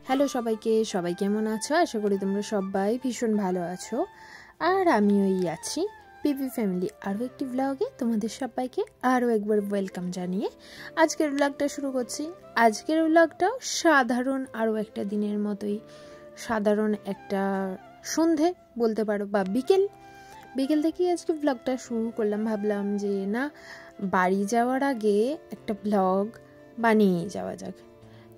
Hello সবাইকে, সবাই কেমন আছো? আশা করি তোমরা সবাই ভীষণ ভালো আছো। আর আমিও আছি। পিপি ফ্যামিলি আরও একটি ব্লগে তোমাদের সবাইকে আরও একবার ওয়েলকাম জানিয়ে আজকের ব্লগটা শুরু করছি। আজকের ব্লগটাও সাধারণ আরও একটা দিনের মতোই, সাধারণ একটা সন্ধে বলতে পারো বা বিকেল থেকেই আজকে ব্লগটা শুরু করলাম। ভাবলাম যে না, বাড়ি যাওয়ার আগে একটা ব্লগ বানিয়ে যাওয়া যাক।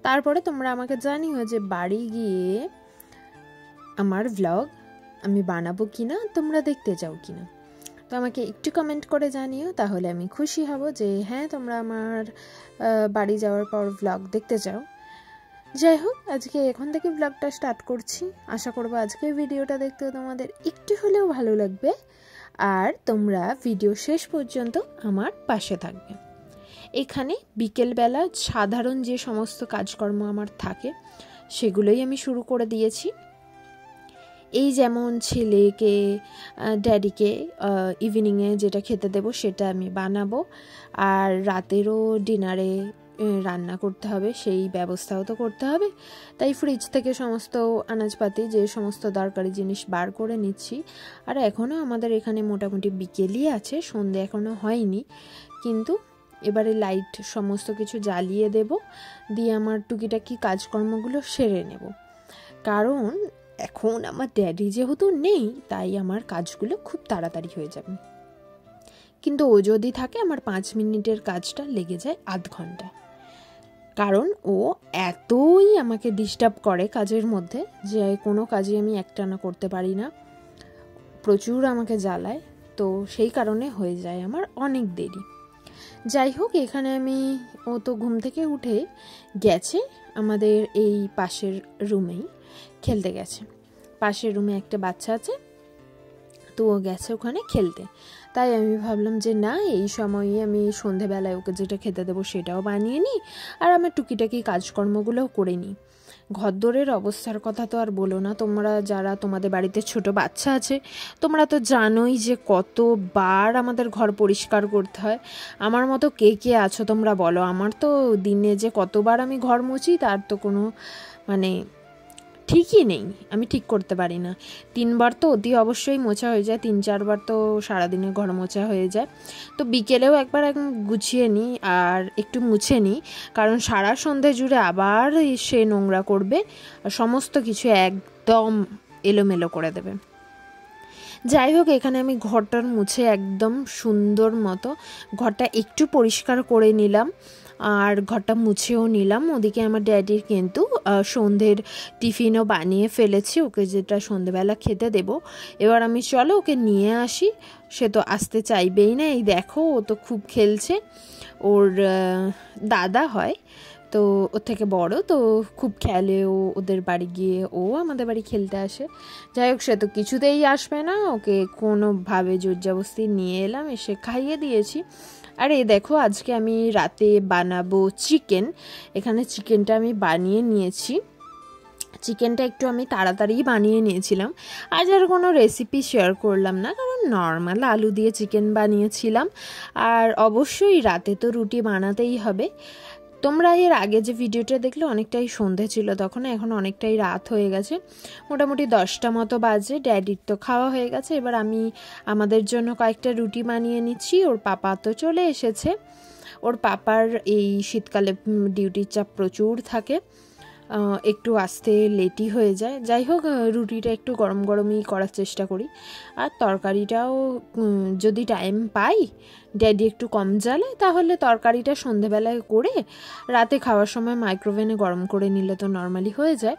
তারপরে তোমরা আমাকে জানিও যে বাড়ি গিয়ে আমার ব্লগ আমি বানাবো কিনা, তোমরা দেখতে চাও কিনা। তো আমাকে একটু কমেন্ট করে জানিও, তাহলে আমি খুশি হব যে হ্যাঁ তোমরা আমার বাড়ি যাওয়ার পর ব্লগ দেখতে চাও। যাই হোক, আজকে এখন থেকে ব্লগটা স্টার্ট করছি। আশা করবো আজকের ভিডিওটা দেখতেও তোমাদের একটু হলেও ভালো লাগবে, আর তোমরা ভিডিও শেষ পর্যন্ত আমার পাশে থাকবে। এখানে বিকেলবেলা সাধারণ যে সমস্ত কাজকর্ম আমার থাকে সেগুলোই আমি শুরু করে দিয়েছি। এই যেমন ছেলেকে ড্যাডিকে ইভিনিংয়ে যেটা খেতে দেবো সেটা আমি বানাবো, আর রাতেরও ডিনারে রান্না করতে হবে, সেই ব্যবস্থাও তো করতে হবে। তাই ফ্রিজ থেকে সমস্ত আনাজপাতি, যে সমস্ত দরকারি জিনিস বার করে নিচ্ছি। আর এখনও আমাদের এখানে মোটামুটি বিকেলই আছে, সন্ধে এখনও হয়নি, কিন্তু এবারে লাইট সমস্ত কিছু জ্বালিয়ে দেব, দিয়ে আমার টুকিটাকি কাজকর্মগুলো সেরে নেব। কারণ এখন আমার ড্যাডি যেহেতু নেই, তাই আমার কাজগুলো খুব তাড়াতাড়ি হয়ে যাবে। কিন্তু ও যদি থাকে আমার 5 মিনিটের কাজটা লেগে যায় আধ ঘন্টা। কারণ ও এতই আমাকে ডিস্টার্ব করে কাজের মধ্যে যে কোনো কাজই আমি একটানা করতে পারি না, প্রচুর আমাকে জ্বালায়। তো সেই কারণে হয়ে যায় আমার অনেক দেরি। যাই হোক, এখানে ও তো ঘুম থেকে উঠে গেছে আমাদের এই পাশের রুমেই খেলতে গেছে। পাশের রুমে একটা বাচ্চা আছে, তো ও গেছে ওখানে খেলতে। তাই আমি ভাবলাম যে না, এই সময়ে আমি সন্ধেবেলায় ওকে যেটা খেতে দেবো সেটাও বানিয়ে নিই, আর আমার টুকিটাকি কাজকর্মগুলোও করে নিই। ঘরদোরের অবস্থার কথা তো আর বলো না, তোমরা যারা তোমাদের বাড়িতে ছোট বাচ্চা আছে তোমরা তো জানোই যে কতবার আমাদের ঘর পরিষ্কার করতে হয়। আমার মতো কে কে আছো তোমরা বলো? আমার তো দিনে যে কতবার আমি ঘর মুছি তার তো কোনো ঠিকই নেই, আমি ঠিক করতে পারি না। 3 বার তো অতি অবশ্যই মোছা হয়ে যায়, 3-4 বার তো সারাদিনে ঘর মোছা হয়ে যায়। তো বিকেলেও একবার গুছিয়ে নিই আর একটু মুছে নিই, কারণ সারা সন্ধে জুড়ে আবার সে নোংরা করবে আর সমস্ত কিছু একদম এলোমেলো করে দেবে। যাই হোক, এখানে আমি ঘরটার মুছে একদম সুন্দর মতো ঘরটা একটু পরিষ্কার করে নিলাম, আর ঘরটা মুছেও নিলাম। ওদিকে আমার ড্যাডির কিন্তু সন্ধ্যের টিফিনও বানিয়ে ফেলেছি, ওকে যেটা সন্ধেবেলা খেতে দেব। এবার আমি চলো ওকে নিয়ে আসি। সে তো আসতে চাইবেই না, এই দেখো ও তো খুব খেলছে। ওর দাদা হয়, তো ওর থেকে বড়, তো খুব খেলে ও। ওদের বাড়ি গিয়ে ও আমাদের বাড়ি খেলতে আসে। যাই হোক, সে তো কিছুতেই আসবে না, ওকে কোনোভাবে জোরজবস্তি নিয়ে এলাম, এসে খাইয়ে দিয়েছি। আর এই দেখো, আজকে আমি রাতে বানাবো চিকেন। এখানে চিকেনটা আমি বানিয়ে নিয়েছি। চিকেনটা একটু আমি তাড়াতাড়ি বানিয়ে নিয়েছিলাম, আজ আর কোনো রেসিপি শেয়ার করলাম না, কারণ নর্মাল আলু দিয়ে চিকেন বানিয়েছিলাম। আর অবশ্যই রাতে তো রুটি বানাতেই হবে। তোমরা এর আগে যে ভিডিওটা দেখলে অনেকটাই সন্ধে ছিল তখন, এখন অনেকটাই রাত হয়ে গেছে, মোটামুটি 10টা মতো বাজে। ড্যাডির তো খাওয়া হয়ে গেছে, এবার আমি আমাদের জন্য কয়েকটা রুটি বানিয়ে নিচ্ছি। ওর পাপা তো চলে এসেছে। ওর পাপার এই শীতকালে ডিউটির চাপ প্রচুর থাকে, একটু আসতে লেটই হয়ে যায়। যাই হোক, রুটিটা একটু গরম গরমই করার চেষ্টা করি, আর তরকারিটাও যদি টাইম পাই, ড্যাডি একটু কম জ্বালে, তাহলে তরকারিটা সন্ধেবেলায় করে রাতে খাওয়ার সময় মাইক্রোওভেনে গরম করে নিলে তো নর্মালি হয়ে যায়।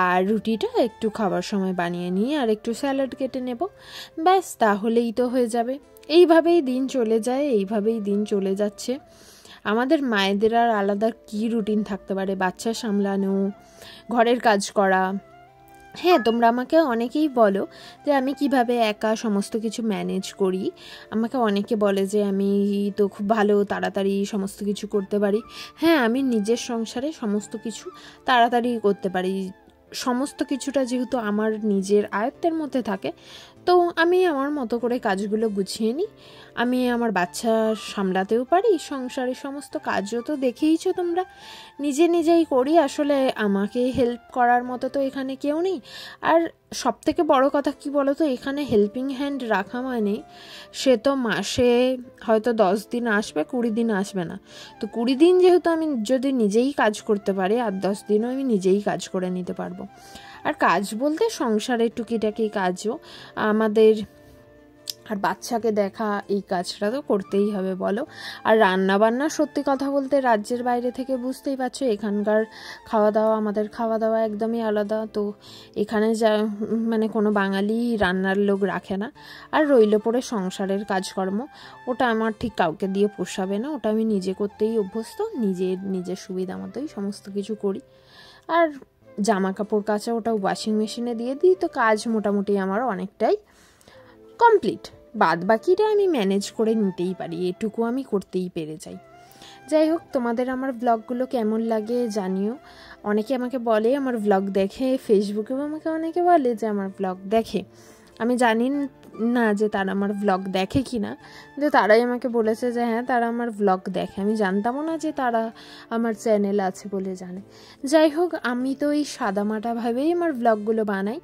আর রুটিটা একটু খাওয়ার সময় বানিয়ে নিয়ে আর একটু স্যালাড কেটে নেব, ব্যাস তাহলেই তো হয়ে যাবে। এইভাবেই দিন চলে যায়, এইভাবেই দিন চলে যাচ্ছে। আমাদের মায়েদের আর আলাদা কি রুটিন থাকতে পারে? বাচ্চা সামলানো, ঘরের কাজ করা। হ্যাঁ, তোমরা আমাকে অনেকেই বলো যে আমি কিভাবে একা সমস্ত কিছু ম্যানেজ করি। আমাকে অনেকে বলে যে আমি তো খুব ভালো তাড়াতাড়ি সমস্ত কিছু করতে পারি। হ্যাঁ, আমি নিজের সংসারে সমস্ত কিছু তাড়াতাড়ি করতে পারি। সমস্ত কিছুটা যেহেতু আমার নিজের আয়ত্তের মধ্যে থাকে, তো তো আমি আমার মতো করে কাজগুলো গুছিয়ে নিই। আমি আমার বাচ্চা সামলাতেও পারি, সংসারের সমস্ত কাজও তো দেখেইছো তোমরা, নিজেই করি। আসলে আমাকে হেল্প করার মতো তো এখানে কেউ নেই। আর সবথেকে বড় কথা কি বলো তো, এখানে হেল্পিং হ্যান্ড রাখা মানে সে তো মাসে হয়তো 10 দিন আসবে, 20 দিন আসবে না। তো 20 দিন যেহেতু আমি যদি নিজেই কাজ করতে পারি, আর 10 দিনও আমি নিজেই কাজ করে নিতে পারবো। আর কাজ বলতে সংসারের টুকিটাকি কাজও আমাদের, আর বাচ্চাকে দেখা, এই কাজটা তো করতেই হবে বলো। আর রান্না বান্না সত্যি কথা বলতে রাজ্যের বাইরে থেকে বুঝতেই পারছো, এখানকার খাওয়া দাওয়া আমাদের খাওয়া দাওয়া একদমই আলাদা। তো এখানে যা মানে কোনো বাঙালি রান্নার লোক রাখে না। আর রইল পড়ে সংসারের কাজকর্ম, ওটা আমার ঠিক কাউকে দিয়ে পোষাবে না, ওটা আমি নিজে করতেই অভ্যস্ত, নিজের সুবিধা মতোই সমস্ত কিছু করি। আর জামা কাপড় কাচা ওটাও ওয়াশিং মেশিনে দিয়ে দিই। তো কাজ মোটামুটি আমার অনেকটাই কমপ্লিট। বাদ বাকিটা আমি ম্যানেজ করে নিতেই পারি, এটুকু আমি করতেই পেরে যাই। যাই হোক, তোমাদের আমার ব্লগগুলো কেমন লাগে জানিও। অনেকে আমাকে বলে আমার ব্লগ দেখে, ফেসবুকেও আমাকে অনেকে বলে যে আমার ব্লগ দেখে। আমি জানি না যে তারা আমার ব্লগ দেখে কি না, কিন্তু তারাই আমাকে বলেছে যে হ্যাঁ তারা আমার ব্লগ দেখে। আমি জানতামও না যে তারা আমার চ্যানেল আছে বলে জানে। যাই হোক, আমি তো এই সাদামাটাভাবেই আমার ব্লগগুলো বানাই।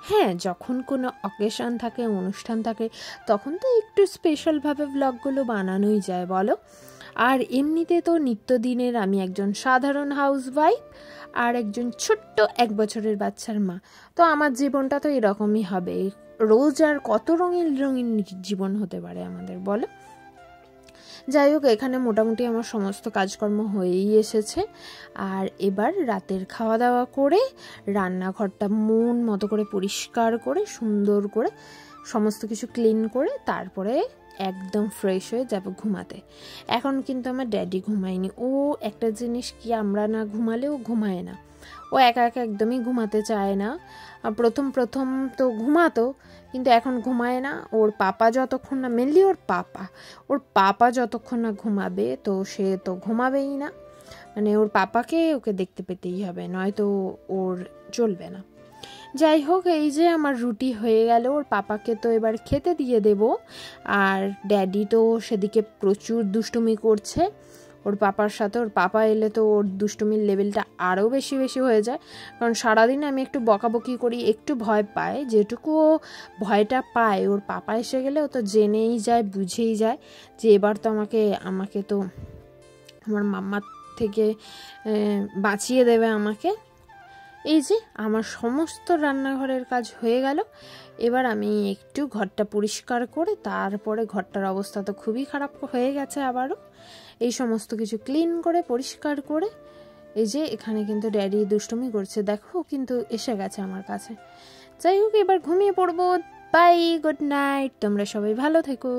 হ্যাঁ, যখন কোনো অকেশন থাকে, অনুষ্ঠান থাকে, তখন তো একটু স্পেশালভাবে ব্লগগুলো বানানোই যায় বলো। আর এমনিতে তো নিত্যদিনের আমি একজন সাধারণ হাউসওয়াইফ আর একজন ছোট্ট 1 বছরের বাচ্চার মা। তো আমার জীবনটা তো এরকমই হবে। রোজ আর কত রঙিন রঙিন জীবন হতে পারে আমাদের বলো। যাই হোক, এখানে মোটামুটি আমার সমস্ত কাজকর্ম হয়েই এসেছে। আর এবার রাতের খাওয়া দাওয়া করে রান্নাঘরটা মন মতো করে পরিষ্কার করে সুন্দর করে সমস্ত কিছু ক্লিন করে তারপরে একদম ফ্রেশ হয়ে যাব ঘুমাতে। এখন কিন্তু আমার ড্যাডি ঘুমায়নি। ও একটা জিনিস কি, আমরা না ঘুমালেও ঘুমায় না। ও একা একা একদমই ঘুমাতে চায় না। প্রথম তো ঘুমাতো, কিন্তু এখন ঘুমায় না। ওর পাপা যতক্ষণ না, মেনলি ওর পাপা যতক্ষণ না ঘুমাবে তো সে তো ঘুমাবেই না। মানে ওর পাপাকে ওকে দেখতে পেতেই হবে, নয়তো ওর চলবে না। যাই হোক, এই যে আমার রুটি হয়ে গেল, ওর পাপাকে তো এবার খেতে দিয়ে দেব। আর ড্যাডি তো সেদিকে প্রচুর দুষ্টুমি করছে ওর পাপার সাথে। ওর পাপা এলে তো ওর দুষ্টুমির লেভেলটা আরও বেশি হয়ে যায়, কারণ সারাদিন আমি একটু বকাবকি করি, একটু ভয় পায়। যেটুকু ও ভয়টা পায়, ওর পাপা এসে গেলে ও তো জেনেই যায়, বুঝেই যায় যে এবার তো আমাকে তো আমার মাম্মার থেকে বাঁচিয়ে দেবে আমাকে। এই যে আমার সমস্ত রান্নাঘরের কাজ হয়ে গেল। এবার আমি একটু ঘরটা পরিষ্কার করে, তারপরে ঘরটার অবস্থা তো খুবই খারাপ হয়ে গেছে আবারও, এই সমস্ত কিছু ক্লিন করে পরিষ্কার করে, এই যে এখানে কিন্তু ড্যাডি দুষ্টুমি করছে দেখো, কিন্তু এসে গেছে আমার কাছে। যাই হোক, এবার ঘুমিয়ে পড়বো। বাই, গুড নাইট, তোমরা সবাই ভালো থেকো।